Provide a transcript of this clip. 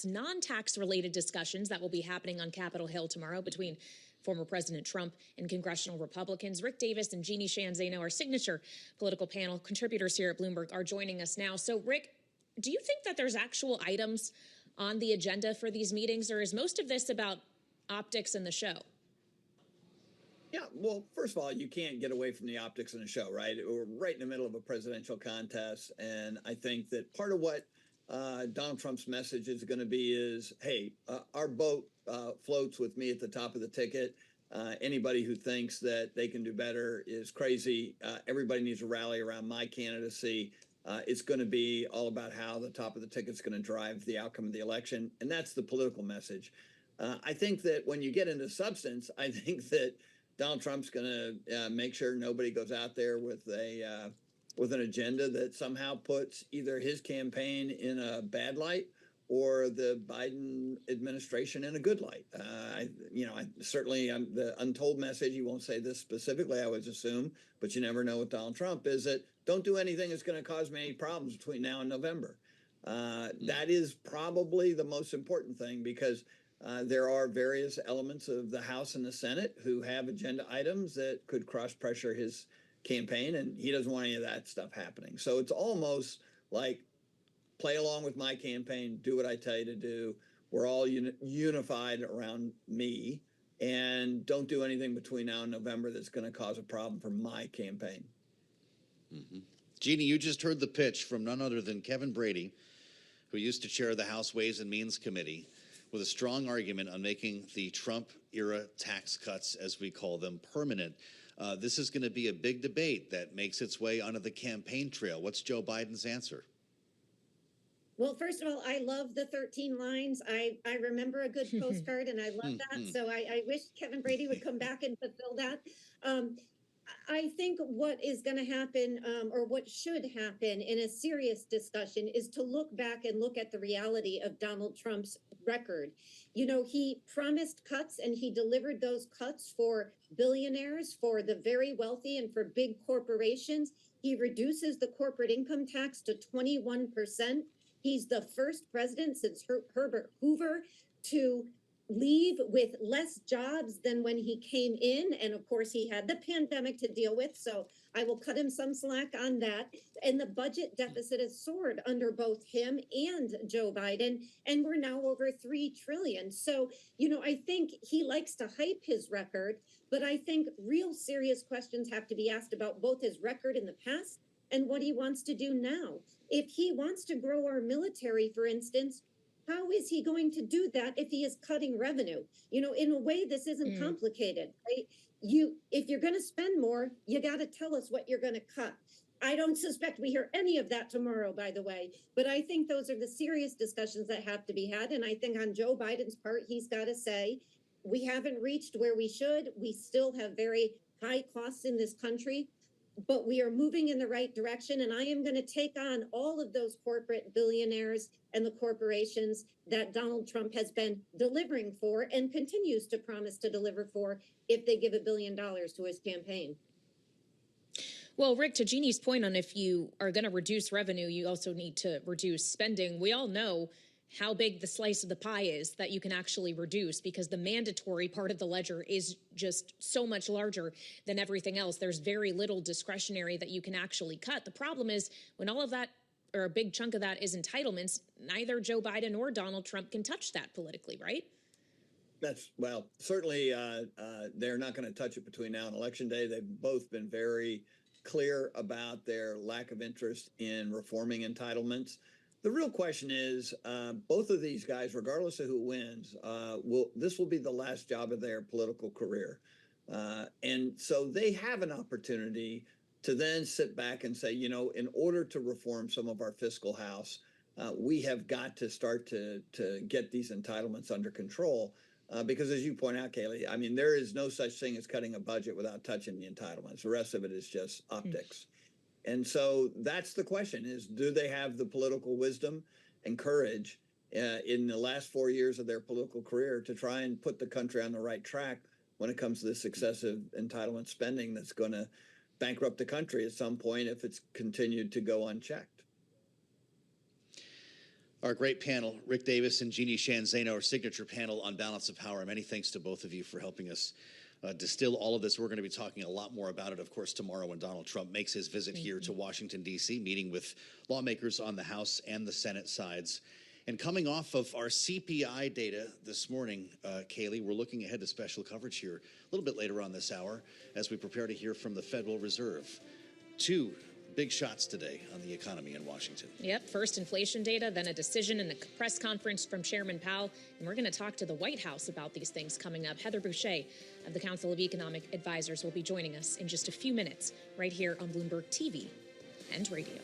perhaps non-tax related discussions that will be happening on Capitol Hill tomorrow between former President Trump and congressional Republicans. Rick Davis and Jeannie Shanzano, our signature political panel contributors here at Bloomberg, are joining us now. So, Rick, do you think that there's actual items on the agenda for these meetings, or is most of this about optics and the show? Yeah, well, first of all, you can't get away from the optics in the show, right? We're right in the middle of a presidential contest. And I think that part of what Donald Trump's message is going to be is, hey, our boat floats with me at the top of the ticket. Anybody who thinks that they can do better is crazy. Everybody needs to rally around my candidacy. It's going to be all about how the top of the ticket is going to drive the outcome of the election. And that's the political message. I think that when you get into substance, I think that Donald Trump's going to make sure nobody goes out there with an agenda that somehow puts either his campaign in a bad light or the Biden administration in a good light. Certainly the untold message, he won't say this specifically, I would assume, but you never know with Donald Trump, is that don't do anything that's going to cause me any problems between now and November. That is probably the most important thing, because there are various elements of the House and the Senate who have agenda items that could cross-pressure his campaign, and he doesn't want any of that stuff happening. So it's almost like, play along with my campaign, do what I tell you to do. We're all unified around me, and don't do anything between now and November that's going to cause a problem for my campaign. Mm-hmm. Jeannie, you just heard the pitch from none other than Kevin Brady, who used to chair the House Ways and Means Committee, with a strong argument on making the Trump-era tax cuts, as we call them, permanent. This is going to be a big debate that makes its way onto the campaign trail. What's Joe Biden's answer? Well, first of all, I love the 13 lines. I remember a good postcard, and I love that. So I wish Kevin Brady would come back and fulfill that. I think what is going to happen, or what should happen in a serious discussion, is to look back and look at the reality of Donald Trump's record. You know, he promised cuts, and he delivered those cuts for billionaires, for the very wealthy, and for big corporations. He reduces the corporate income tax to 21%. He's the first president since Herbert Hoover to leave with less jobs than when he came in. And of course, he had the pandemic to deal with. So I will cut him some slack on that. And the budget deficit has soared under both him and Joe Biden. And we're now over $3 trillion. So, you know, I think he likes to hype his record, but I think real serious questions have to be asked about both his record in the past and what he wants to do now. If he wants to grow our military, for instance, how is he going to do that if he is cutting revenue? You know, in a way, this isn't complicated, right? If you're going to spend more, you got to tell us what you're going to cut. I don't suspect we hear any of that tomorrow, by the way, but I think those are the serious discussions that have to be had. And I think on Joe Biden's part, he's got to say, we haven't reached where we should. We still have very high costs in this country, but we are moving in the right direction. And I am going to take on all of those corporate billionaires and the corporations that Donald Trump has been delivering for and continues to promise to deliver for if they give $1 billion to his campaign. Well, Rick, to Jeannie's point on if you are going to reduce revenue, you also need to reduce spending. We all know how big the slice of the pie is that you can actually reduce, because the mandatory part of the ledger is just so much larger than everything else. There's very little discretionary that you can actually cut. The problem is when all of that, or a big chunk of that, is entitlements, neither Joe Biden or Donald Trump can touch that politically, right? Well, certainly they're not going to touch it between now and Election Day. They've both been very clear about their lack of interest in reforming entitlements. The real question is, both of these guys, regardless of who wins, this will be the last job of their political career. And so they have an opportunity to then sit back and say, you know, in order to reform some of our fiscal house, we have got to start to get these entitlements under control. Because as you point out, Kayleigh, I mean, there is no such thing as cutting a budget without touching the entitlements. The rest of it is just optics. And so that's the question, is do they have the political wisdom and courage in the last 4 years of their political career to try and put the country on the right track when it comes to this excessive entitlement spending that's going to bankrupt the country at some point if it's continued to go unchecked? Our great panel, Rick Davis and Jeannie Shanzano, our signature panel on balance of power. Many thanks to both of you for helping us distill all of this. We're going to be talking a lot more about it, of course, tomorrow when Donald Trump makes his visit here to Washington, D.C., meeting with lawmakers on the House and the Senate sides. And coming off of our CPI data this morning, Kaylee, we're looking ahead to special coverage here a little bit later on this hour as we prepare to hear from the Federal Reserve. Two big shots today on the economy in Washington. Yep, first inflation data, then a decision and a press conference from Chairman Powell. And we're going to talk to the White House about these things coming up. Heather Boucher of the Council of Economic Advisors will be joining us in just a few minutes right here on Bloomberg TV and radio.